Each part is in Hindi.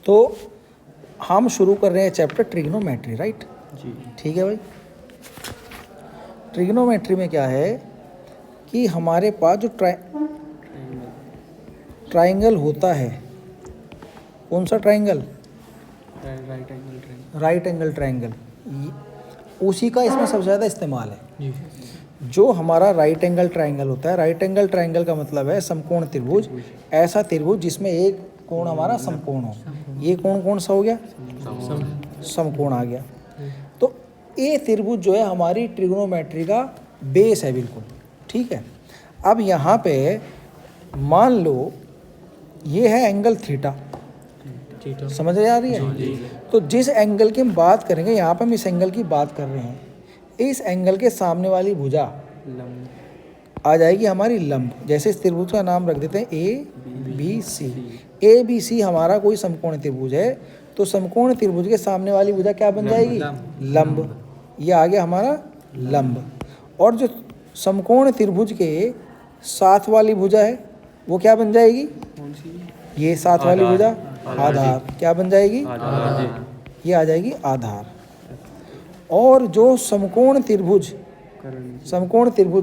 तो हम शुरू कर रहे हैं चैप्टर ट्रिग्नोमेट्री, राइट जी। ठीक है भाई। ट्रिग्नोमेट्री में क्या है कि हमारे पास जो ट्राइंगल होता है, कौन सा ट्राइंगल? राइट एंगल ट्राइंगल, उसी का इसमें सबसे ज़्यादा इस्तेमाल है। जी। जो हमारा राइट एंगल ट्राइंगल होता है, राइट एंगल ट्राइंगल का मतलब है समकोण त्रिभुज, ऐसा त्रिभुज जिसमें एक कोण हमारा समकोण हो। ये कोण कौन सा हो गया? समकोण आ गया। तो ये त्रिभुज जो है हमारी ट्रिग्नोमेट्री का बेस है बिल्कुल, ठीक है। अब यहाँ पे मान लो ये है एंगल थीटा, समझ आ रही है? तो जिस एंगल की हम बात करेंगे, यहाँ पे हम इस एंगल की बात कर रहे हैं, इस एंगल के सामने वाली भुजा आ जाएगी हमारी लंब। जैसे इस त्रिभुज का नाम रख देते हैं A B C. A B C हमारा कोई समकोण त्रिभुज है, तो समकोण त्रिभुज के सामने वाली भुजा क्या बन जाएगी? लंब। ये आ गया हमारा लंब। और जो समकोण त्रिभुज के साथ वाली भुजा है वो क्या बन जाएगी? ये साथ वाली भुजा आधार। क्या बन जाएगी? ये आ जाएगी आधार। और जो समकोण त्रिभुज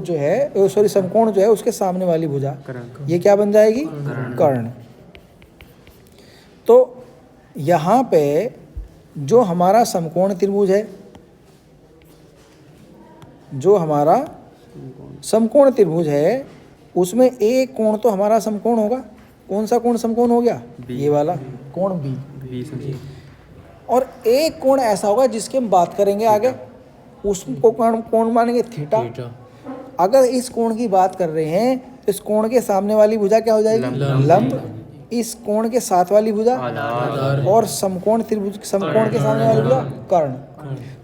जो है, सॉरी समकोण जो है उसके सामने वाली भुजा, ये क्या बन जाएगी? कर्ण। तो यहाँ पे जो हमारा समकोण त्रिभुज है, जो हमारा समकोण त्रिभुज है, उसमें एक कोण तो हमारा समकोण होगा। कौन सा कोण समकोण हो गया? ये वाला कोण बी। और एक कोण ऐसा होगा जिसकी हम बात करेंगे आगे, उसको कोण मानेंगे थीटा। अगर इस कोण की बात कर रहे हैं तो इस कोण के सामने वाली भुजा क्या हो जाएगी? लंब। इस कोण के साथ वाली भुजा और समकोण त्रिभुज, समकोण के सामने वाली भुजा कर्ण।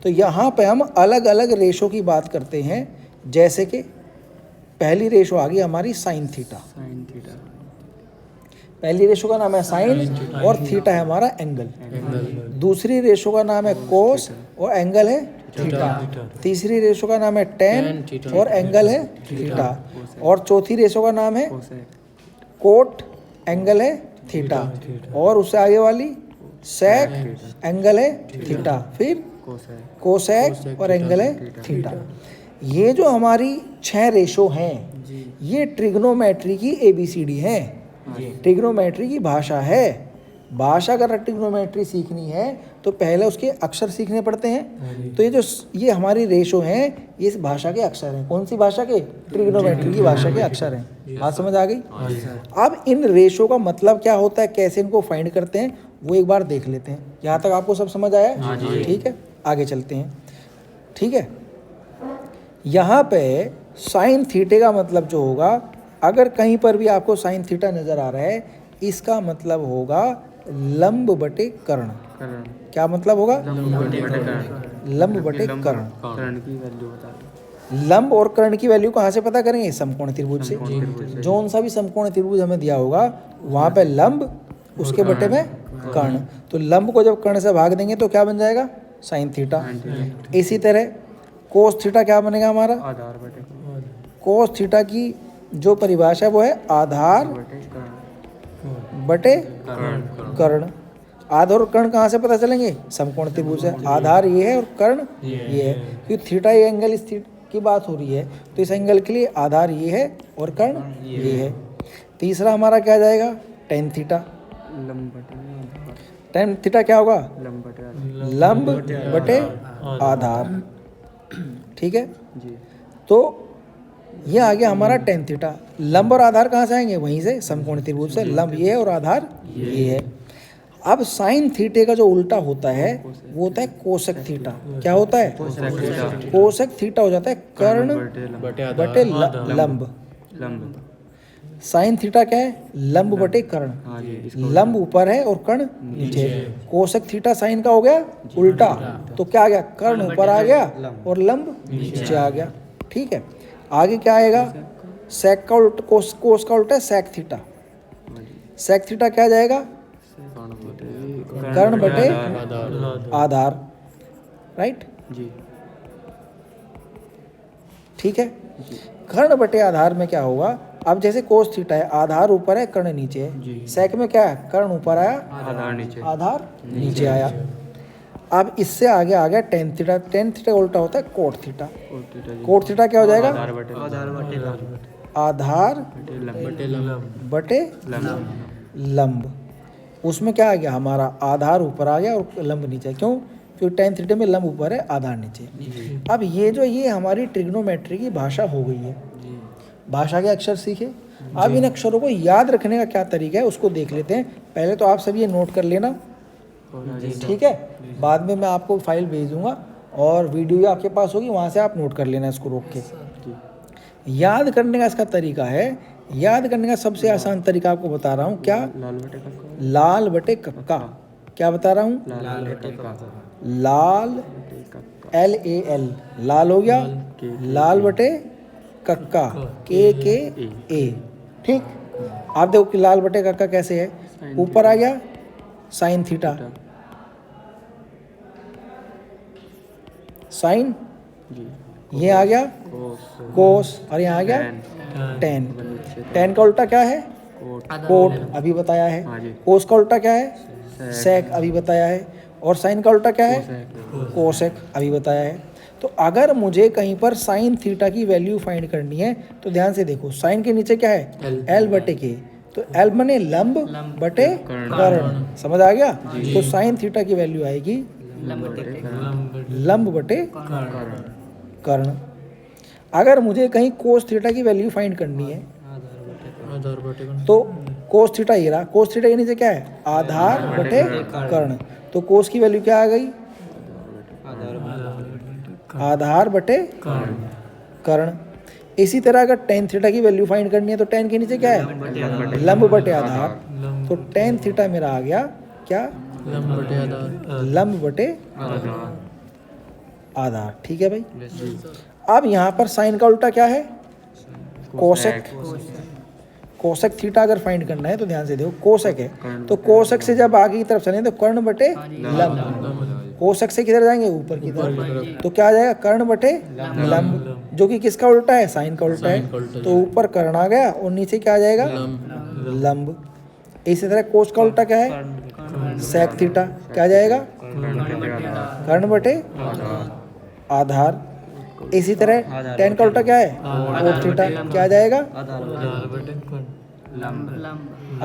तो यहाँ पे हम अलग अलग रेशो की बात करते हैं। जैसे कि पहली रेशो आ गई हमारी साइन थीटा। पहली रेशो का नाम है साइन और थीटा है हमारा एंगल। दूसरी रेशो का नाम है कोस और एंगल है थीटा। तीसरी रेशो का नाम है टेन और एंगल है थीटा। और चौथी रेशो का नाम है कोट, एंगल है थीटा। और उससे आगे वाली सेक, एंगल है थीटा। फिर कोसेक और एंगल है थीटा। ये जो हमारी 6 रेशो हैं, ये ट्रिग्नोमेट्री की ABCD है। ट्रिग्नोमेट्री की भाषा है। भाषा अगर ट्रिग्नोमेट्री सीखनी है तो पहले उसके अक्षर सीखने पड़ते हैं। तो ये हमारी रेशो हैं, ये इस भाषा के अक्षर हैं। कौन सी भाषा के? ट्रिग्नोमेट्री की भाषा के अक्षर हैं। बात समझ आ गई? अब इन रेशो का मतलब क्या होता है, कैसे इनको फाइंड करते हैं, वो एक बार देख लेते हैं। यहाँ तक आपको सब समझ आया? ठीक है, आगे चलते हैं। ठीक है, यहाँ पे साइन थीटे का मतलब जो होगा, अगर कहीं पर भी आपको साइन थीटा नजर आ रहा है, इसका मतलब होगा लंब बटे कर्ण। क्या मतलब होगा? लंब बटे कर्ण। लंब और कर्ण की वैल्यू कहाँ से पता करेंगे? समकोण त्रिभुज से। जौन सा भी समकोण त्रिभुज हमें दिया होगा वहाँ पे लंब, उसके बटे में कर्ण। तो लंब को जब कर्ण से भाग देंगे तो क्या बन जाएगा? Sine theta. इसी तरह कोस थीटा क्या बनेगा हमारा? कोस थीटा की जो परिभाषा है वो है आधार बटे कर्ण। आधार और कर्ण कहाँ से पता चलेंगे? समकोण त्रिभुज है। आधार ये है और कर्ण ये है, क्योंकि थीटा ये एंगल, इस की बात हो रही है, तो इस एंगल के लिए आधार ये है और कर्ण ये है। तीसरा हमारा क्या जाएगा? Tan theta. टेन थीटा क्या होगा? लंब बटे आधार। ठीक है, तो ये आ गया हमारा टेन थीटा। लंब और आधार कहाँ से आएंगे? वहीं से, समकोण त्रिभुज से। लंब ये है और आधार ये है। अब साइन थीटे का जो उल्टा होता है वो होता है कोसेक थीटा। क्या होता है? कोसेक थीटा हो जाता है कर्ण बटे लंब। साइन थीटा क्या है? लंब बटे कर्ण। लंब ऊपर है और कर्ण नीचे। कोसेक थीटा साइन का हो गया उल्टा, तो क्या आ गया? कर्ण ऊपर आ गया और लंब नीचे आ गया। ठीक है, आगे क्या आएगा? सेक का उल्टा, कोस का उल्टा है सेक थीटा। सेक थीटा क्या जाएगा? कर्ण बटे आधार, राइट? ठीक है, कर्ण बटे आधार में क्या होगा? अब जैसे कोस थीटा है, आधार ऊपर है कर्ण नीचे है। सेक में क्या है, कर्ण ऊपर आया, आधार नीचे आया। अब इससे आगे आ गया टेन थीटा। टेन थीटा उल्टा होता है कोट थीटा। कोट थीटा क्या हो जाएगा, आधार बटे लंब। उसमें क्या आ गया हमारा, आधार ऊपर आ गया और लंब नीचे। क्यों, क्योंकि टेन थीटा में लंब ऊपर है आधार नीचे। अब ये हमारी ट्रिग्नोमेट्री की भाषा हो गई है। भाषा के अक्षर सीखे। अब इन अक्षरों को याद रखने का क्या तरीका है उसको देख लेते हैं। पहले तो आप सब ये नोट कर लेना, ठीक है। बाद में मैं आपको फाइल भेज दूंगा और वीडियो आपके पास होगी, वहाँ से आप नोट कर लेना इसको रोक के। याद करने का इसका तरीका है, याद करने का सबसे आसान तरीका आपको बता रहा हूँ। क्या, लाल बटे कक्का। क्या बता रहा हूँ, लाल, LAL, लाल हो गया, लाल बटे कक्का, KKA। ठीक, आप देखो कि लाल बटे कक्का कैसे है, ऊपर आ गया साइन थीटा, साइन, ये आ गया कोस, और यहाँ आ गया टेन। टेन का उल्टा क्या है, कोट, अभी बताया है। कोस का उल्टा क्या है, सेक, अभी बताया है। और साइन का उल्टा क्या है, कोसेक, अभी बताया है। तो अगर मुझे कहीं पर साइन थीटा की वैल्यू फाइंड करनी है तो ध्यान से देखो, साइन के नीचे क्या है, L बटे के। तो L बने लंब बटे कर्ण, समझ आ गया। तो साइन थीटा की वैल्यू आएगी लंब बटे कर्ण। अगर मुझे कहीं कोस थीटा की वैल्यू फाइंड करनी है तो कोस थीटा ये रहा, कोस थीटा के नीचे क्या है, आधार बटे कर्ण। तो कोस की वैल्यू क्या आ गई, आधार बटे कर्ण। इसी तरह अगर टेन थीटा की वैल्यू फाइंड करनी है तो टेन के नीचे क्या है, लंब बटे आधार। तो टेन थीटा मेरा आ गया क्या, लंब बटे आधार। ठीक है भाई। अब यहाँ पर साइन का उल्टा क्या है, कोसेक। कोसेक थीटा अगर फाइंड करना है तो ध्यान से देखो, कोसेक है तो कोसेक से जब आगे की तरफ चलें तो कर्ण बटे लंब। कोसेक से किधर जाएंगे, ऊपर की तरफ। तो क्या आ जाएगा, कर्ण बटे लंब, जो कि किसका उल्टा है, साइन का उल्टा है। तो ऊपर कर्ण आ गया और नीचे क्या आ जाएगा, लंब। इसी तरह कोस का उल्टा क्या है, सेक थीटा, क्या आ जाएगा, कर्ण बटे आधार। इसी तरह टेन का उल्टा क्या है, कोट थीटा, क्या आ जाएगा,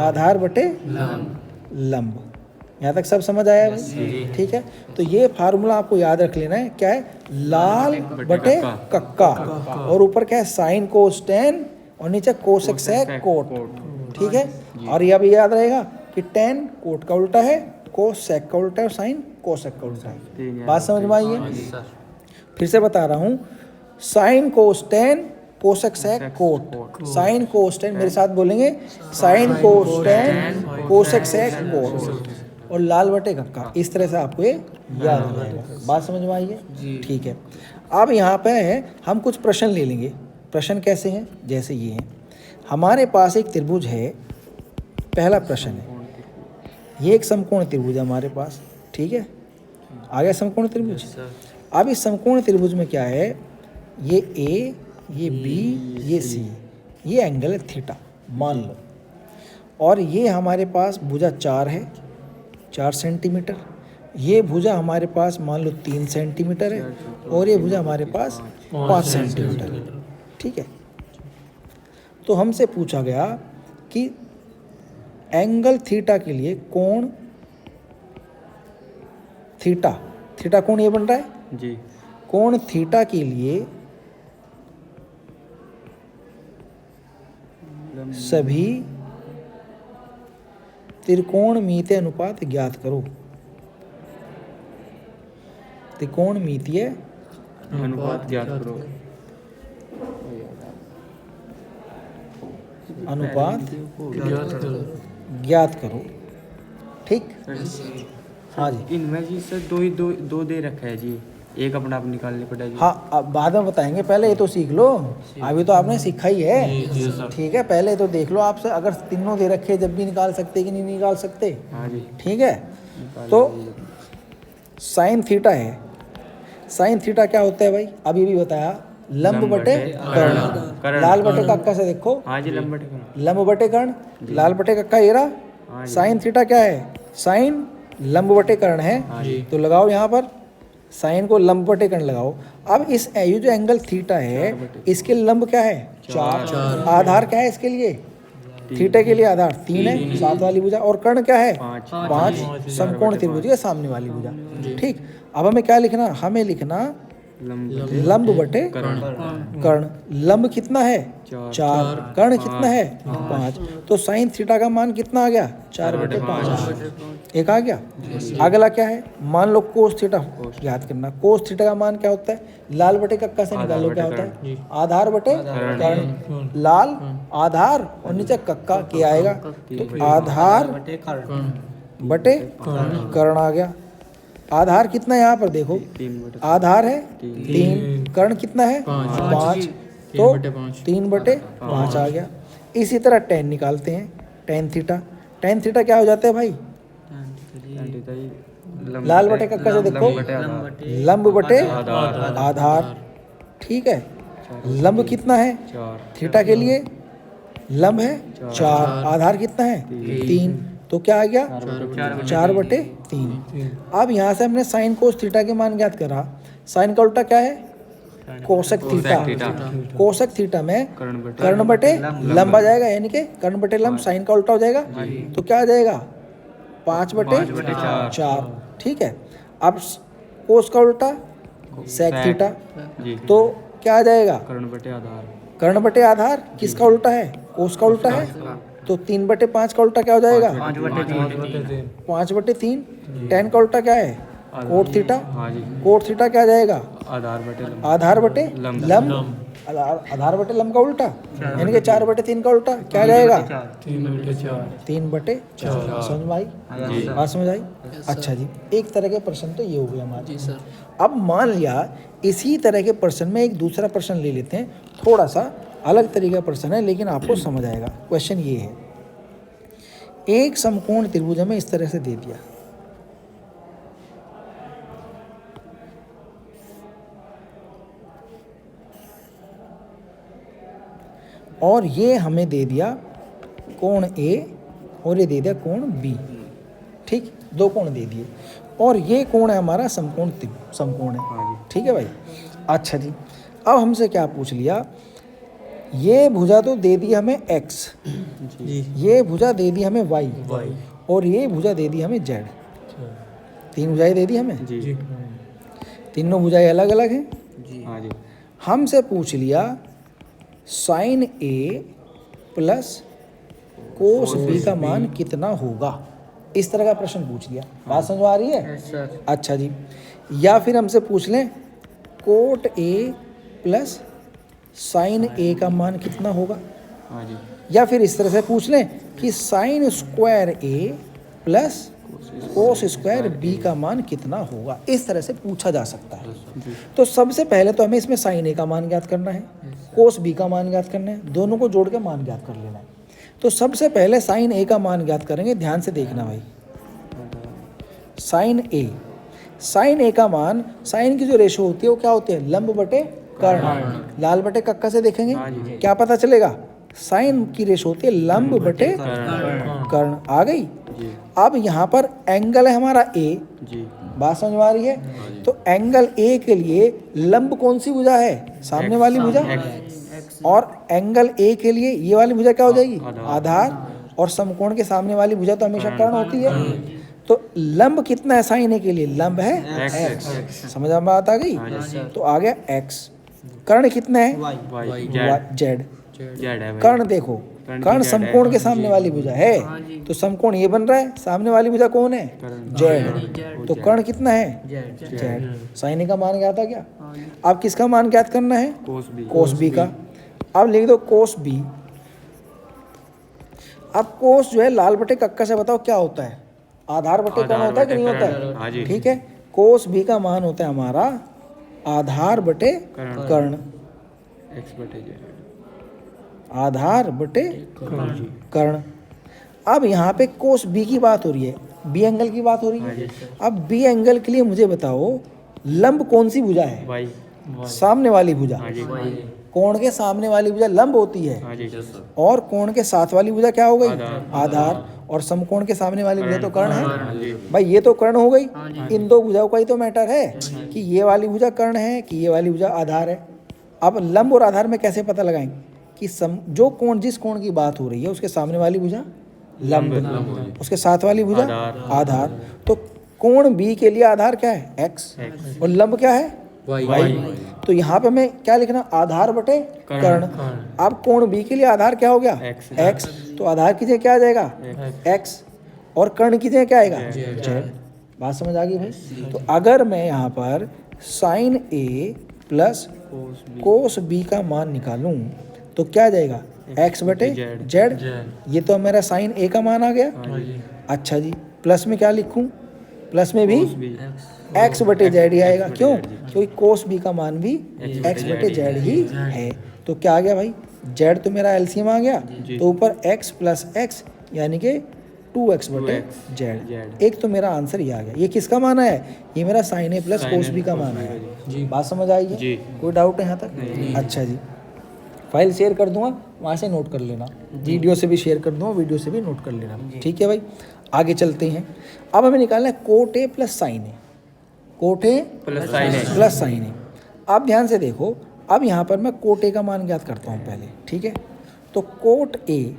आधार बटे लंब। यहाँ तक सब समझ आया भाई, ठीक है। तो ये फार्मूला आपको याद रख लेना है, क्या है, लाल बटे कक्का, और ऊपर क्या है, साइन कोस टेन, और नीचे कोसेक सेक कोट। ठीक है। और यह भी याद रहेगा कि टेन कोट का उल्टा है, कोस सेक का उल्टा है, और साइन कोसेक का उल्टा है। बात समझ में आई है। फिर से बता रहा हूँ, sine cos tan, cosec sec cot. Sine cos tan, मेरे साथ बोलेंगे, sine cos tan, cosec sec cot, और लाल बटे कक्का। इस तरह से आपको ये याद रहेगा। बात समझ में आई है, ठीक है। अब यहाँ पे हम कुछ प्रश्न ले लेंगे। प्रश्न कैसे हैं, जैसे ये हैं, हमारे पास एक त्रिभुज है। पहला प्रश्न है, ये एक समकोण त्रिभुज है हमारे पास, ठीक है। आ गया समकोण त्रिभुज। अब इस समकोण त्रिभुज में क्या है, ये ए, ये बी, ये सी, ये एंगल है थीटा, मान लो। और ये हमारे पास भुजा 4 है, 4 सेंटीमीटर। ये भुजा हमारे पास मान लो 3 सेंटीमीटर है, और ये भुजा हमारे पास 5 सेंटीमीटर है, ठीक है। तो हमसे पूछा गया कि एंगल थीटा के लिए कोण थीटा, थीटा कोण ये बन रहा है जी, कोण थीटा के लिए सभी त्रिकोणमितीय अनुपात ज्ञात करो। त्रिकोणमितीय अनुपात ज्ञात करो। अनुपात ज्ञात करो, ठीक। हाँ जी, इनमें जी सर दो दे रखा है जी, एक अपना आप निकालने पड़ेगा जी। हाँ, अब बाद में बताएंगे, पहले ये तो सीख लो। अभी तो आपने सीखा ही है, ठीक है। पहले तो देख लो, आपसे अगर तीनों दे रखे जब भी निकाल सकते कि नहीं निकाल सकते, हाँ जी, ठीक है। तो साइन थीटा है, साइन थीटा क्या होता है भाई, अभी भी बताया, लंब बटे कर्ण। लाल बटे कक्का से देखो, हाँ जी लंब बटे कर्ण। लंब बटे कर्ण, लाल बटे कक्का ये रहा। हाँ जी। साइन थीटा क्या है? साइन लंब बटे कर्ण है, तो लगाओ यहाँ पर साइन को लंब बटे कर्ण लगाओ। अब इस ये जो एंगल थीटा है इसके लंब क्या है? 4। आधार क्या है इसके लिए? थीटा के लिए आधार 3 है, 7 वाली भुजा। और कर्ण क्या है? 5 समकोण त्रिभुज के सामने वाली भुजा। ठीक, अब हमें क्या लिखना? हमें लिखना लंब बटे कर्ण। लंब कितना है? 4। कर्ण कितना है? 5। तो साइन थीटा का मान कितना आ गया? 4/5 एक आ गया। अगला क्या है? मान लो कोस थीटा याद करना। कोस थीटा का मान क्या होता है? लाल बटे कक्का से निकालो, क्या होता है? आधार बटे कर्ण। लाल आधार और नीचे कक्का क्या आएगा? तो आधार बटे कर्ण आ गया। आधार कितना है यहाँ पर देखो? आधार है 3, कर्ण कितना है? 5, तो 3/5 आ गया। इसी तरह टेन निकालते हैं। टेन थीटा, टेन थीटा क्या हो जाता है भाई? लाल बटे कक्का से देखो, लंब बटे आधार। ठीक है, लंब कितना है थीटा के लिए? लंब है 4, आधार कितना है? 3, तो क्या आ गया? 4/3। अब यहाँ से हमने साइन कोस थीटा के मान ज्ञात करा। साइन का उल्टा क्या है? Cosec theta. कोसेक थीटा में कर्ण बटे लंब आ जाएगा, यानी कि कर्ण बटे लंब साइन का उल्टा हो जाएगा, तो क्या आ जाएगा? 5/4। ठीक है, अब कोस का उल्टा सेक थीटा, तो क्या आ जाएगा? कर्ण बटे आधार। किसका उल्टा है? कोस का उल्टा है, तो 3/5 का उल्टा क्या हो जाएगा? 5/3। टेन का उल्टा क्या है? Cot theta. कोट थीटा क्या आ जाएगा? आधार बटे लंब। आधार बटे लंब का उल्टा, यानी कि 4/3 का उल्टा क्या आ जाएगा? 3/4। समझ में आई? बात समझ आई? अच्छा जी, एक तरह के प्रश्न तो ये हो गया हमारे। जी सर। अब मान लिया इसी तरह के प्रश्न में एक दूसरा प्रश्न ले लेते हैं, थोड़ा सा अलग तरीके का प्रश्न है, लेकिन आपको समझ आएगा। क्वेश्चन ये है, एक समकोण त्रिभुज हमें इस तरह से दे दिया, और ये हमें दे दिया कोण A और ये दे दिया कोण B। ठीक, दो कोण दे दिए, और ये कोण है हमारा समकोण है। ठीक है भाई। अच्छा जी, अब हमसे क्या पूछ लिया? ये भुजा तो दे दी हमें x, ये भुजा दे दी हमें y, और ये भुजा दे दी हमें z। 3 भुजाएं दे दी हमें। तीनों भुजाएं अलग अलग हैं। हमसे पूछ लिया sine A plus cos B का मान कितना होगा, इस तरह का प्रश्न पूछ लिया। बात समझ आ रही है? अच्छा जी, या फिर हमसे पूछ लें cot A plus sine A का मान कितना होगा, या फिर इस तरह से पूछ लें कि sine square A plus cos square B का मान कितना होगा। इस तरह से पूछा जा सकता है। तो सबसे पहले तो हमें इसमें साइन A का मान ज्ञात करना है, कोस B का मान ज्ञात करना है, दोनों को जोड़ के मान ज्ञात कर लेना है। तो सबसे पहले साइन A का मान ज्ञात करेंगे। ध्यान से देखना भाई, साइन A का मान, साइन की जो रेशो होती है वो क्या होती है? लंब बटे कर्ण। लाल बटे कक्का से देखेंगे क्या पता चलेगा? साइन की रेशो होती है लंब बटे कर्ण। आ गई। अब यहाँ पर एंगल है हमारा A। बात समझ में आ रही है? तो एंगल A के लिए लंब कौन सी भुजा है? सामने वाली भुजा। और एंगल A के लिए ये वाली भुजा क्या हो जाएगी? आधार। और समकोण के सामने वाली भुजा तो हमेशा कर्ण होती है। तो लंब कितना है साइन A के लिए? लंब है x। समझ में बात आ गई? तो आ गया x। कर्ण कितना है? z। कर्ण देखो, कर्ण समकोण के सामने वाली भुजा है, तो समकोण ये बन रहा है, सामने वाली भुजा कौन है? z। तो कर्ण कितना है? z। साइन A का मान ज्ञात आ गया। अब किसका मान ज्ञात करना है? कोस B का। अब लिख दो कोस B। अब कोस जो है लाल बटे कक्का से बताओ क्या होता है? आधार बटे कर्ण होता है कि नहीं होता है? ठीक है, कोस B का मान होता है हमारा आधार बटे कर्ण। आधार बटे कर्ण। अब यहाँ पे कोस B की बात हो रही है, B एंगल की बात हो रही है। अब B एंगल के लिए मुझे बताओ लंब कौन सी भुजा है? सामने वाली भुजा, हाँ जी कोण के सामने वाली भुजा लंब होती है, हाँ जी और कोण के साथ वाली भुजा क्या हो गई? आधार। आधार। और समकोण के सामने वाली भुजा तो कर्ण है। हाँ जी भाई ये तो कर्ण हो गई। इन दो भुजाओं का ही तो मैटर है कि ये वाली भुजा कर्ण है कि ये वाली भुजा आधार है। अब लंब और आधार में कैसे पता लगाएंगे कि जो कोण, जिस कोण की बात हो रही है उसके सामने वाली भुजा लंब, उसके साथ वाली भुजा आधार। तो कोण बी के लिए आधार क्या है? एक्स, और लंब क्या है? वाई। तो यहाँ पे मैं क्या लिखना? आधार बटे कर्ण। अब कोण बी के लिए आधार क्या हो गया? एक्स। तो आधार की जगह क्या आ जाएगा? एक्स, और कर्ण की जगह क्या आएगा? जेड। बात समझ आ गई भाई? तो अगर मैं यहाँ पर साइन ए प्लस कोस बी का मान निकालूं तो क्या आ जाएगा? एक्स बटे जेड। ये तो मेरा साइन ए का मान आ गया। अच्छा जी, प्लस में क्या लिखूं? प्लस में भी एक्स बटे जेड ही आएगा। क्यों? क्योंकि कोस बी का मान भी एक्स बटे जेड ही है। तो क्या आ गया भाई? जेड तो मेरा एलसीएम आ गया, तो ऊपर एक्स प्लस एक्स यानी कि 2x बटे जेड। एक तो मेरा आंसर ये आ गया। ये किसका मान है? ये मेरा साइन ए प्लस कोस बी का मान है। बात समझ आई है? कोई डाउट है यहाँ तक? अच्छा जी, फाइल शेयर कर दूंगा, वहाँ से नोट कर लेना। वीडियो से भी शेयर कर दूंगा, वीडियो से भी नोट कर लेना। ठीक है भाई, आगे चलते हैं। अब हमें निकालना है cot A plus sine A. Cot A plus sine A. अब ध्यान से देखो, अब यहाँ पर मैं कोट ए का मान ज्ञात करता हूँ पहले। ठीक है, तो कोट ए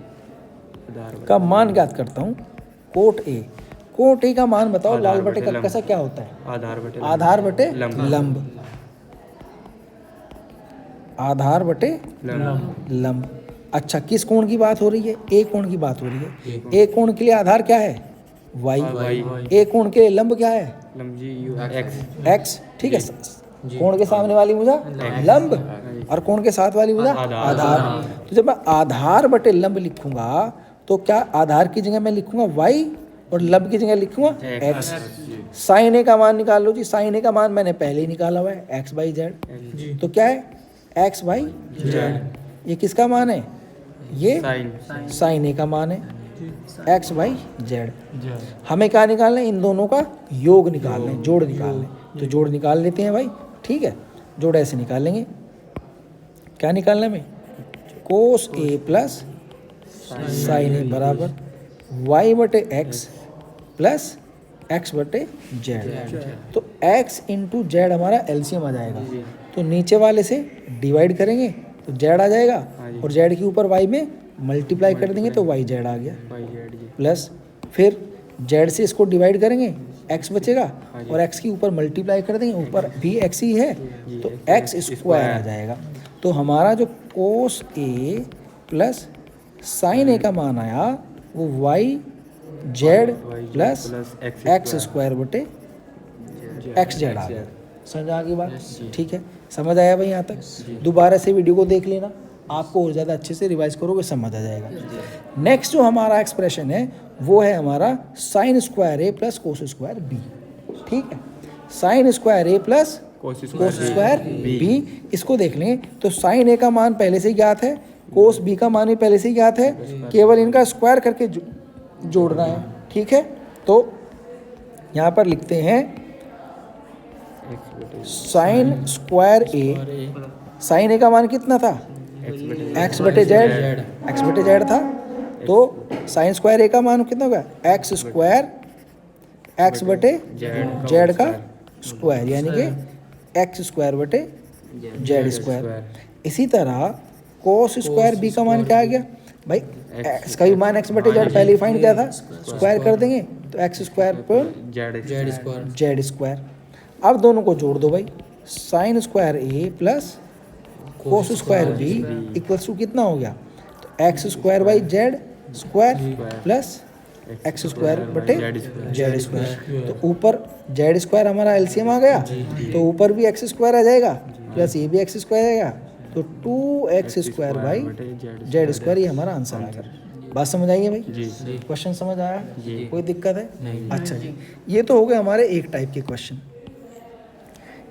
का मान ज्ञात करता हूँ। कोट ए का मान बताओ। लाल बटे कैसा क्या होता है? आधार बटे लंब। आधार बटे लंब। अच्छा, किस कोण की बात हो रही है? ए कोण की बात हो रही है। ए कोण के लिए आधार क्या है? वाई। ए कोण के लिए लंब क्या है? एक्स। ठीक है, कोण के सामने वाली भुजा लंब, और कोण के साथ वाली भुजा आधार। तो जब मैं आधार बटे लंब लिखूंगा तो क्या आधार की जगह मैं लिखूंगा वाई और लंब की जगह लिखूंगा एक्स। साइन ए का मान निकाल लो जी। साइन ए का मान मैंने पहले ही निकाला हुआ है, एक्स बाई जेड। तो क्या है? X by Z. ये किसका मान है? ये साइन ए का मान है, एक्स बाई जेड। हमें क्या निकालना है? इन दोनों का योग निकालना है, जोड़ निकालना है। तो जोड़ निकाल लेते हैं भाई। ठीक है, जोड़ ऐसे निकालेंगे। क्या निकालना है हमें? कोस ए प्लस साइन ए बराबर वाई बटे एक्स प्लस एक्स बटे जेड। तो एक्स इंटू जेड हमारा एलसीएम आ जाएगा। तो नीचे वाले से डिवाइड करेंगे तो जेड आ जाएगा, और जेड के ऊपर वाई में मल्टीप्लाई कर देंगे तो वाई जेड आ गया। प्लस फिर जेड से इसको डिवाइड करेंगे, एक्स बचेगा, और एक्स के ऊपर मल्टीप्लाई कर देंगे, ऊपर भी एक्स ही है तो एक्स स्क्वायर आ जाएगा। तो हमारा जो कोस ए प्लस साइन ए का मान आया वो Y Z plus X square बटे एक्स जेड आ गया। समझ आ गई बात? ठीक है, समझ आया भाई यहाँ तक? दोबारा से वीडियो को देख लेना, आपको और ज़्यादा अच्छे से रिवाइज करोगे समझ आ जाएगा। नेक्स्ट जो हमारा एक्सप्रेशन है वो है हमारा sign square A plus cos square B. ठीक है, sine square A plus cos square B. इसको देख लें तो साइन ए का मान पहले से ही ज्ञात है, कोस बी का मान भी पहले से ही ज्ञात है, केवल इनका स्क्वायर करके जोड़ना है। ठीक है, तो यहाँ पर लिखते हैं साइन स्क्वायर ए। साइन ए का मान कितना था? एक्स बटे जेड। एक्स बटे जेड था, तो साइन स्क्वायर ए का मान कितना होगा? एक्स स्क्वायर एक्स बटे जेड का स्क्वायर, यानी कि एक्स स्क्वायर बटे जेड स्क्वायर। इसी तरह कोस स्क्वायर बी का मान क्या आ गया भाई? एक्स का भी मान एक्स बटे जेड पहले ही फाइंड किया था, स्क्वायर कर देंगे तो एक्स स्क्वायर पर जेड स्क्वायर। अब दोनों को जोड़ दो भाई, sine square A plus cos square B equals to कितना हो गया? तो X square by Z square plus X square बटे जेड स्क्वायर। तो ऊपर जेड स्क्वायर हमारा एलसीएम आ गया, तो ऊपर भी एक्स स्क्वायर आ जाएगा प्लस ये भी एक्स स्क्वायर आएगा, तो 2x square by Z square ये हमारा आंसर आ गया। बात समझ आई है भाई? क्वेश्चन समझ आया? कोई दिक्कत है? अच्छा जी, ये तो हो गए हमारे एक टाइप के क्वेश्चन।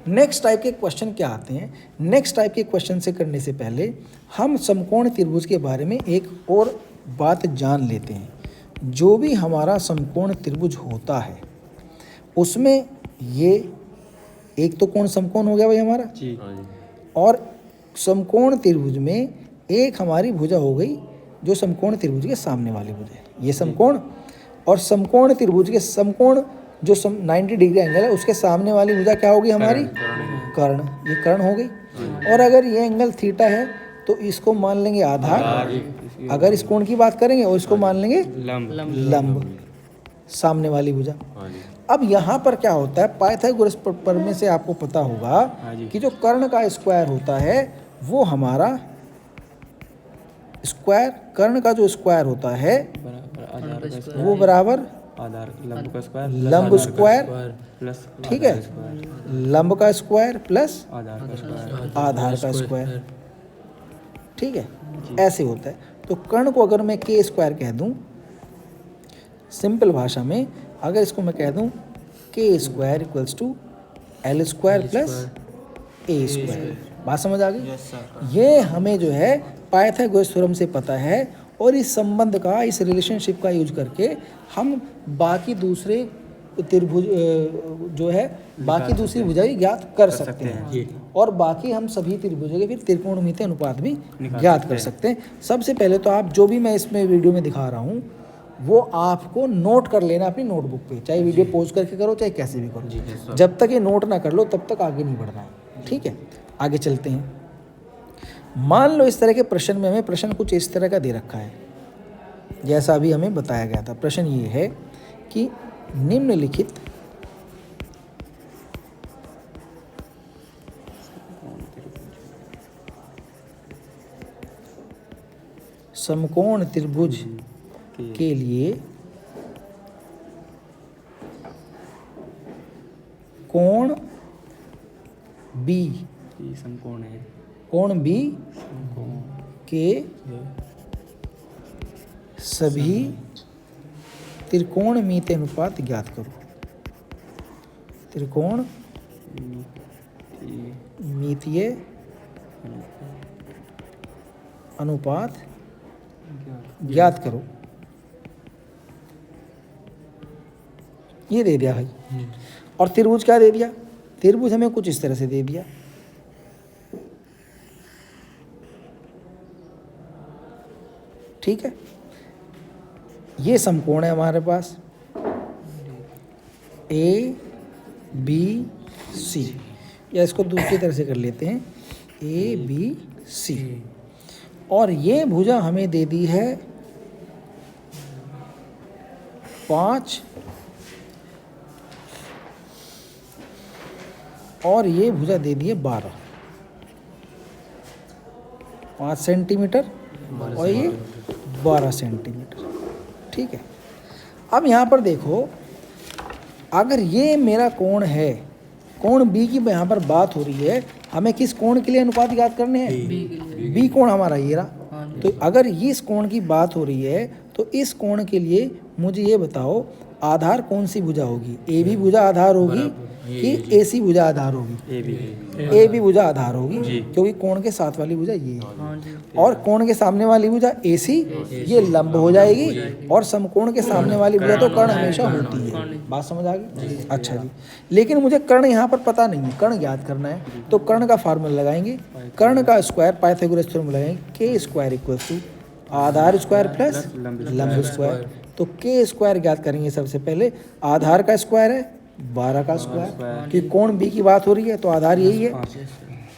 नेक्स्ट टाइप के क्वेश्चन क्या आते हैं? नेक्स्ट टाइप के क्वेश्चन से करने से पहले हम समकोण त्रिभुज के बारे में एक और बात जान लेते हैं। जो भी हमारा समकोण त्रिभुज होता है उसमें ये एक तो कोण समकोण हो गया भाई हमारा, जी और समकोण त्रिभुज में एक हमारी भुजा हो गई जो समकोण त्रिभुज के सामने वाली भुजा है, ये समकोण, और समकोण त्रिभुज के समकोण जो 90 डिग्री एंगल है उसके सामने वाली भुजा क्या होगी हमारी, कर्ण, ये कर्ण हो गई। और अगर ये एंगल थीटा है तो इसको मान लेंगे आधार, अगर इस कोण की बात करेंगे और इसको मान लेंगे लंब, सामने वाली भुजा। अब यहाँ पर क्या होता है, पाइथागोरस प्रमेय से आपको पता होगा कि जो कर्ण का स्क्वायर होता है वो हमारा स्क्वायर, कर्ण का जो स्क्वायर होता है वो बराबर आधार लंब का स्क्वायर लंब स्क्वायर, प्लस ठीक है, लंब का स्क्वायर प्लस आधार का स्क्वायर। आधार का स्क्वायर, ठीक है, ऐसे होता है। तो कर्ण को अगर मैं के स्क्वायर कह दूं, सिंपल भाषा में अगर इसको मैं कह दूं K square equals to L square plus A square, बात समझ आ गई। ये हमें जो है पाइथागोरस थ्योरम से पता है, और इस संबंध का, इस रिलेशनशिप का यूज करके हम बाकी दूसरे त्रिभुज जो है बाकी दूसरी भुजाएं ज्ञात कर सकते हैं, और बाकी हम सभी त्रिभुजों के फिर त्रिकोणमितीय अनुपात भी ज्ञात कर सकते हैं। सबसे पहले तो आप जो भी मैं इसमें वीडियो में दिखा रहा हूँ वो आपको नोट कर लेना अपनी नोटबुक पे, चाहे वीडियो पॉज करके करो चाहे कैसे भी करो, जब तक ये नोट ना कर लो तब तक आगे नहीं बढ़ना है, ठीक है। आगे चलते हैं। मान लो इस तरह के प्रश्न में हमें प्रश्न कुछ इस तरह का दे रखा है जैसा अभी हमें बताया गया था। प्रश्न ये है कि निम्नलिखित समकोण त्रिभुज के लिए कोण बी, समकोण है, कोण बी के सभी त्रिकोणमितीय अनुपात ज्ञात करो। त्रिकोणमितीय अनुपात ज्ञात करो, ये दे दिया भाई। और त्रिभुज क्या दे दिया, त्रिभुज हमें कुछ इस तरह से दे दिया, ठीक है। ये समकोण है हमारे पास ए बी सी, या इसको दूसरी तरह से कर लेते हैं ए बी सी, और ये भुजा हमें दे दी है 5, और ये भुजा दे दी है 12, 5 सेंटीमीटर और ये 12 सेंटीमीटर, ठीक है। अब यहाँ पर देखो, अगर ये मेरा कोण है, कोण बी की यहाँ पर बात हो रही है, हमें किस कोण के लिए अनुपात ज्ञात करने हैं, बी कोण हमारा ये रहा। तो अगर इस कोण की बात हो रही है तो इस कोण के लिए मुझे ये बताओ आधार कौन सी भुजा होगी, ए बी भुजा आधार होगी कि ए सी भुजा आधार होगी, ए बी भुजा आधार होगी, क्योंकि कोण के साथ वाली भुजा ये है, और कोण के सामने वाली भुजा ए सी ये लंब हो जाएगी, और समकोण के सामने वाली भुजा तो कर्ण हमेशा होती है, बात समझ आ गई। अच्छा जी, लेकिन मुझे कर्ण यहाँ पर पता नहीं है, कर्ण ज्ञात करना है, तो कर्ण का फार्मूला लगाएंगे, कर्ण का स्क्वायर पाइथागोरस थ्योरम लगाएंगे, के स्क्वायर इक्वल टू आधार स्क्वायर प्लस लंब स्क्वायर। तो के स्क्वायर ज्ञात करेंगे सबसे पहले, आधार का स्क्वायर है 12 का स्क्वायर, कि कोण बी की बात हो रही है तो आधार यही है,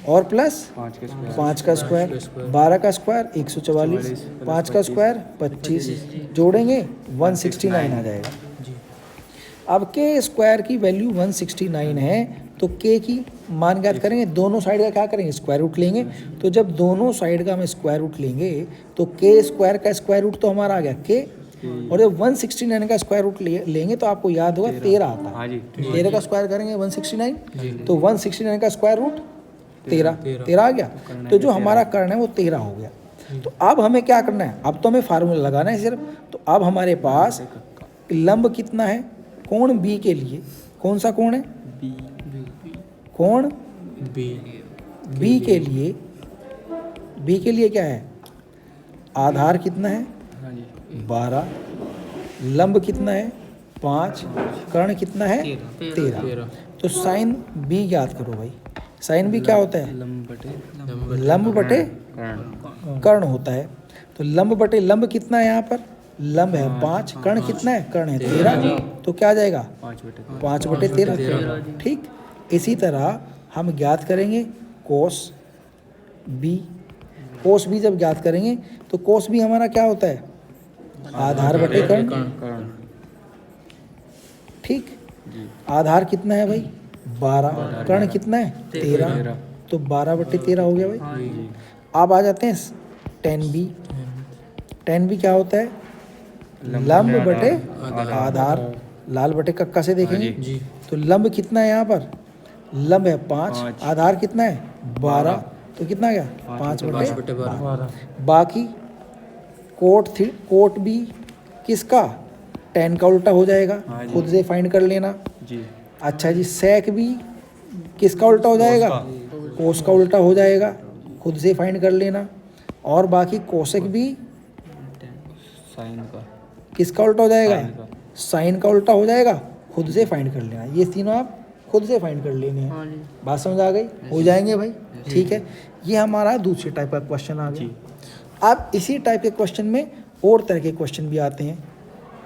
और प्लस 5 का स्क्वायर, 12 का स्क्वायर 144, 5 का स्क्वायर 25, जोड़ेंगे 169 आ जाएगा। अब के स्क्वायर की वैल्यू 169 है, तो के की मान ज्ञात करेंगे, दोनों साइड का क्या करेंगे, स्क्वायर रूट लेंगे। तो जब दोनों साइड का हम स्क्वायर रूट लेंगे तो के स्क्वायर का स्क्वायर रूट तो हमारा आ गया के, और जब 169 का स्क्वायर रूट लेंगे तो आपको याद होगा 13 आता है, 13 का स्क्वायर करेंगे 169, तो 169 का स्क्वायर रूट 13 आ गया, तो जो हमारा कर्ण है वो 13 हो गया। तो अब हमें क्या करना है, अब तो हमें फार्मूला लगाना है सिर्फ। तो अब हमारे पास लंब कितना है, कोण बी के लिए कौन सा कोण है, कोण बी के लिए क्या है, आधार कितना है 12, लंब कितना है 5, कर्ण कितना है 13। तो साइन बी ज्ञात करो भाई। साइन बी क्या होता है? लंब बटे कर्ण होता है। तो लंब बटे लंब कितना है यहाँ पर? लंब है 5, कर्ण कितना है? कर्ण है 13। तो क्या आ जाएगा? 5/13। ठीक। इसी तरह हम ज्ञात करेंगे कोस बी। कोस बी जब ज्ञात करेंगे तो कोस बी हमारा क्या होता है? आधार बटे कर्ण। ठीक। आधार कितना है भाई? 12, कर्ण कितना है? 13। तो 12/13 हो गया भाई। अब आ जाते हैं tan बी। tan बी क्या होता है? लंब बटे आधार। लाल बटे कक्का से देखेंगे तो लंब कितना है यहाँ पर? लंब है 5, आधार कितना है? 12। तो कितना गया? 5/12। बाकी कोट बी किसका? tan का उल्टा हो जाएगा, खुद से फाइंड कर लेना। अच्छा जी, सेक भी किसका उल्टा हो जाएगा? कोस का उल्टा हो जाएगा, खुद से फाइंड कर लेना। और बाकी कोसेक भी साइन का किसका उल्टा हो जाएगा? साइन का उल्टा हो जाएगा, खुद से फाइंड कर लेना। ये तीनों आप खुद से फाइंड कर लेने हैं। बात समझ आ गई? हो जाएंगे भाई। ठीक है, ये हमारा दूसरे टाइप का क्वेश्चन आ गया। अब इसी टाइप के क्वेश्चन में और तरह के क्वेश्चन भी आते हैं।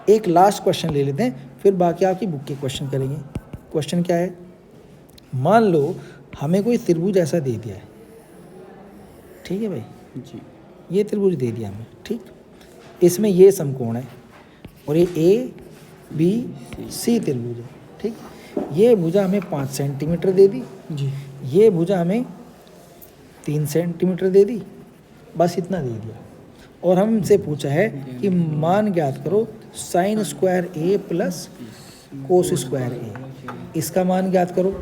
एक लास्ट क्वेश्चन ले लेते हैं, फिर बाकी आपकी बुक के क्वेश्चन करेंगे। क्वेश्चन क्या है? मान लो हमें कोई त्रिभुज ऐसा दे दिया है। ठीक है भाई जी। ये त्रिभुज दे दिया हमें। ठीक। इसमें ये समकोण है और ये ए बी सी त्रिभुज है। ठीक। ये भुजा हमें 5 सेंटीमीटर दे दी जी। ये भुजा हमें 3 सेंटीमीटर दे दी। बस इतना दे दिया और हमसे पूछा है कि मान ज्ञात करो sign square A plus cos square ए। इसका मान ज्ञात करो।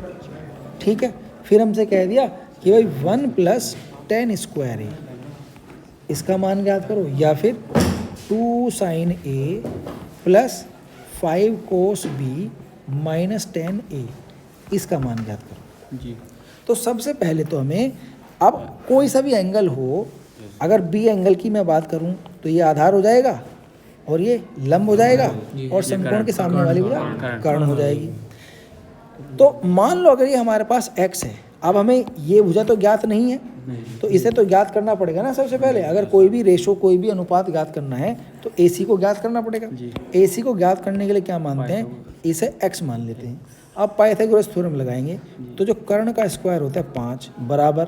ठीक है। फिर हमसे कह दिया कि भाई 1 + tan स्क्वायर ए, इसका मान ज्ञात करो। या फिर 2 sin A plus 5 cos B minus tan A, इसका मान ज्ञात करो जी। तो सबसे पहले तो हमें, अब कोई सा भी एंगल हो, अगर बी एंगल की मैं बात करूं तो ये आधार हो जाएगा और ये लंब हो जाएगा और समकोण के सामने वाली भुजा कर्ण हो जाएगी। तो मान लो अगर ये हमारे पास x है, अब हमें ये भुजा तो ज्ञात नहीं है, तो इसे तो ज्ञात करना पड़ेगा ना सबसे पहले। अगर कोई भी रेशो, कोई भी अनुपात ज्ञात करना है तो AC को ज्ञात करना पड़ेगा। AC को ज्ञात करने के लिए क्या मानते हैं? इसे x मान लेते हैं। अब पाइथागोरस थ्योरम लगाएंगे तो जो कर्ण का स्क्वायर होता है 5 बराबर,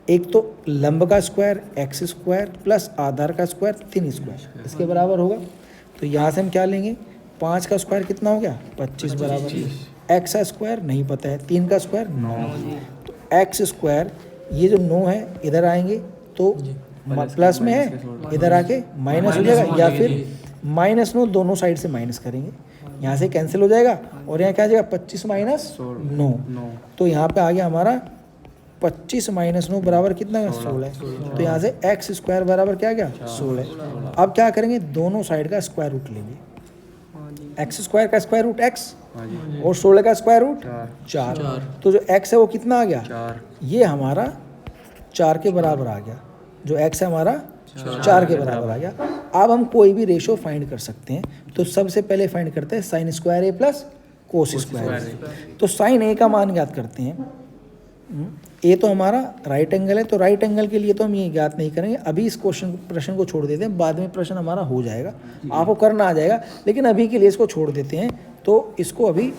एक तो लंब का स्क्वायर x स्क्वायर प्लस आधार का स्क्वायर 3 स्क्वायर, इसके बराबर होगा। तो यहाँ से हम क्या लेंगे? 5 का स्क्वायर कितना हो गया? 25 बराबर। x का स्क्वायर नहीं पता है, 3 का स्क्वायर 9। तो x स्क्वायर, ये जो 9 है इधर आएंगे तो प्लस में है, इधर आके माइनस हो जाएगा, या फिर -9 दोनों साइड से माइनस करेंगे, यहाँ से कैंसिल हो जाएगा और यहाँ क्या आ जाएगा? 25 - 9। तो यहाँ पे आ गया हमारा 25 - 9 बराबर कितना? 16। तो यहाँ से x स्क्वायर बराबर क्या गया? 16। अब क्या करेंगे? दोनों साइड का स्क्वायर रूट लेंगे। x स्क्वायर का स्क्वायर रूट x और 16 का स्क्वायर रूट 4। तो जो x है वो कितना आ गया? 4। ये हमारा 4 के बराबर आ गया। जो x है हमारा 4 के बराबर आ गया। अब हम कोई भी रेशो फाइंड कर सकते हैं। तो सबसे पहले फाइंड करते हैं sign square A plus cos square ए। तो साइन ए का मान ज्ञात करते हैं। ए तो हमारा राइट एंगल है, तो राइट एंगल के लिए तो हम ये ज्ञात नहीं करेंगे। अभी इस प्रश्न को छोड़ देते हैं, बाद में प्रश्न हमारा हो जाएगा, आपको करना आ जाएगा, लेकिन अभी के लिए इसको छोड़ देते हैं। तो इसको अभी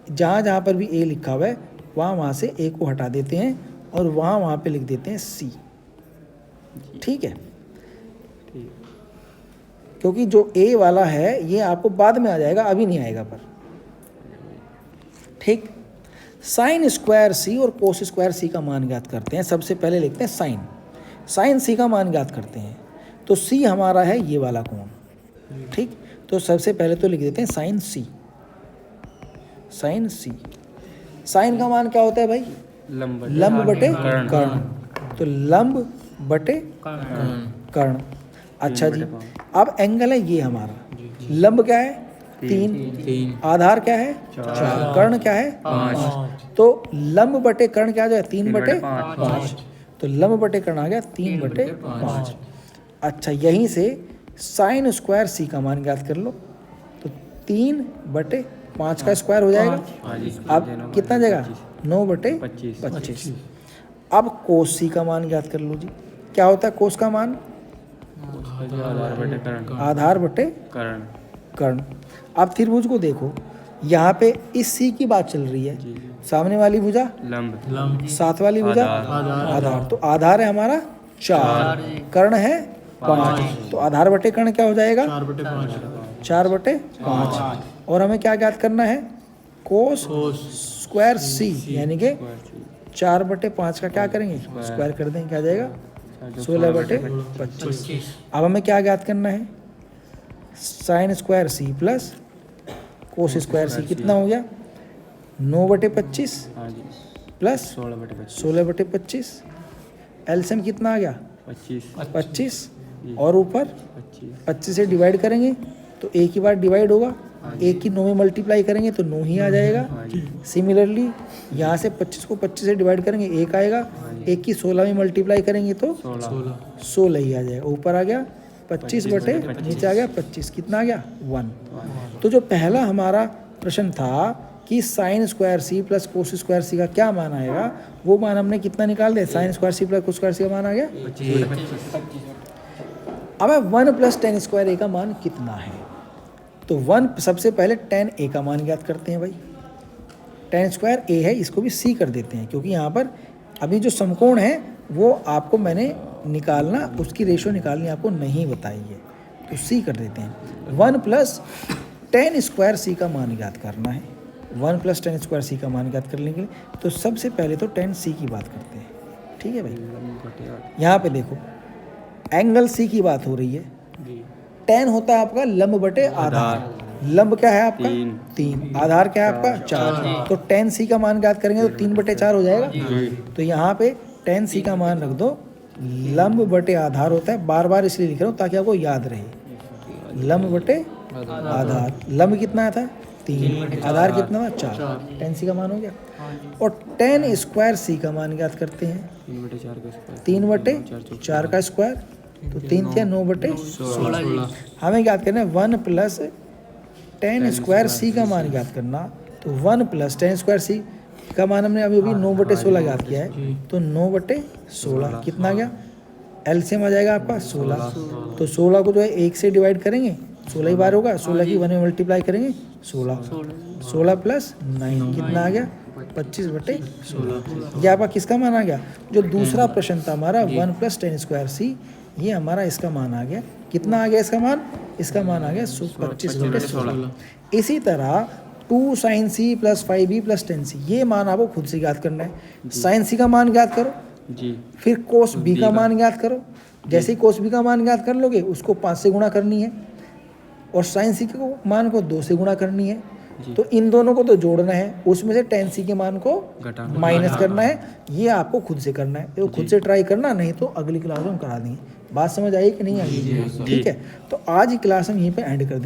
जहाँ जहाँ पर भी ए लिखा हुआ है वहाँ से ए को हटा देते हैं और वहाँ पे लिख देते हैं सी। ठीक है, क्योंकि जो ए वाला है ये आपको बाद में आ जाएगा, अभी नहीं आएगा पर। ठीक। साइन स्क्वायर सी और कोस स्क्वायर सी का मान ज्ञात करते हैं। सबसे पहले लिखते हैं साइन सी का मान ज्ञात करते हैं। तो सी हमारा है ये वाला कोण। ठीक। तो सबसे पहले तो लिख देते हैं साइन सी। साइन का मान क्या होता है भाई? लंब बटे कर्ण। तो लंब बटे कर्ण। अच्छा जी, अब एंगल है ये हमारा। लंब क्या है? 3। आधार क्या है? 4। कर्ण क्या है? 5। तो लंब बटे कर्ण क्या आ जाएगा? 3/5। तो लंब बटे कर्ण आ गया 3/5। अच्छा, यहीं से साइन स्क्वायर सी का मान ज्ञात कर लो। तो 3/5 का स्क्वायर हो जाएगा। हाँ जी। अब कितना जाएगा? 9/25। 25। अब कोस सी का मान ज्ञात कर लो जी। क्या होता है कोस का मान? आधार बटे कर्ण। आधार बटे कर्ण। कर्ण। अब त्रिभुज को देखो, यहाँ पे इस सी की बात चल रही है, जी। सामने वाली भुजा लंब। साथ वाली भुजा आधार। आधार। तो आधार है हमारा 4, कर्ण है 5, तो आधार बटे कर्ण क्या हो जाएगा? 4/5। और हमें क्या ज्ञात करना है? कोस स्क्वायर सी, यानी कि 4/5 का क्या करेंगे? स्क्वायर कर देंगे, क्या जाएगा? 16/25। अब हमें क्या ज्ञात करना है? Sine square C plus cos square C. कितना हो गया? 9/25 हाँ जी। प्लस 16/25। 16/25। एलसीएम कितना आ गया? 25। और ऊपर 25 से डिवाइड करेंगे तो एक ही बार डिवाइड होगा, एक की 9 में मल्टीप्लाई करेंगे तो 9 ही आ जाएगा। सिमिलरली यहाँ से 25 को 25 से डिवाइड करेंगे, एक आएगा, एक की 16 में मल्टीप्लाई करेंगे तो 16 ही आ जाएगा। ऊपर आ गया 25 बटे नीचे आ गया 25। कितना आ गया? 1। तो जो पहला हमारा प्रश्न था कि sine square C plus cos square C का क्या मान आएगा, वो मान हमने कितना निकाल दिया? Sine square C plus cos square C का मान आ गया 1। अब 1 प्लस टेन स्क्वायर ए का मान कितना है? तो 1 सबसे पहले tan ए का मान ज्ञात करते हैं भाई। tan स्क्वायर ए है, इसको भी सी कर देते हैं, क्योंकि यहाँ पर अभी जो समकोण है वो आपको मैंने निकालना, उसकी रेशो निकालनी आपको नहीं बताई है, तो सी कर देते हैं। 1 प्लस टेन स्क्वायर सी का मान ज्ञात करना है। 1 प्लस टेन स्क्वायर सी का मान ज्ञात कर लेंगे, तो सबसे पहले तो tan सी की बात करते हैं। ठीक है भाई, यहाँ पे देखो एंगल सी की बात हो रही है। tan होता है आपका लंब बटे आधार। लंब क्या है आपका? 3। आधार क्या है आपका? 4। तो tan सी का मान ज्ञात करेंगे तो 3/4 हो जाएगा। तो यहाँ पे tan सी का मान रख दो, लंब बटे आधार होता है, बार बार इसलिए लिख रहा हूँ ताकि आपको याद रहे। लंब बटे आधार। लंब कितना था? 3। आधार कितना था? 4। tan सी का मान हो गया। और tan स्क्वायर सी का मान ज्ञात करते हैं। 3/4 का स्क्वायर, तो 3 क्या? 9/16। हमें ज्ञात करना है 1 प्लस टेन स्क्वायर सी का मान ज्ञात करना। तो 1 प्लस टेन स्क्वायर सी का मान हमने अभी 9/16 ज्ञात किया है, तो 9/16 कितना आ गया? एलसीएम आ जाएगा आपका 16। तो 16 को जो है 1 से डिवाइड करेंगे, 16 ही बार होगा, 16 की 1 में मल्टीप्लाई करेंगे 16। 16 प्लस 9 कितना आ गया? 25/16। ये आपका किसका मान आ गया? जो दूसरा प्रश्न था हमारा 1 प्लस टेन स्क्वायर सी, ये हमारा इसका मान आ गया। कितना आ गया इसका मान? इसका मान आ गया 25/16। इसी तरह 2 sine C plus 5b plus ten C, ये मान आपको खुद से ज्ञात करना है। साइन सी का मान ज्ञात करो जी। फिर कोस बी का मान ज्ञात करो। जैसे ही कोस बी का मान ज्ञात कर लोगे उसको 5 से गुणा करनी है, और साइन सी के मान को 2 से गुणा करनी है। तो इन दोनों को तो जोड़ना है, उसमें से टेन सी के मान को माइनस करना है। ये आपको खुद से करना है, तो खुद से ट्राई करना, नहीं तो अगली क्लास में हम करा देंगे। बात समझ आई कि नहीं आई? ठीक है, तो आज की क्लास हम यहीं पे एंड कर देते हैं।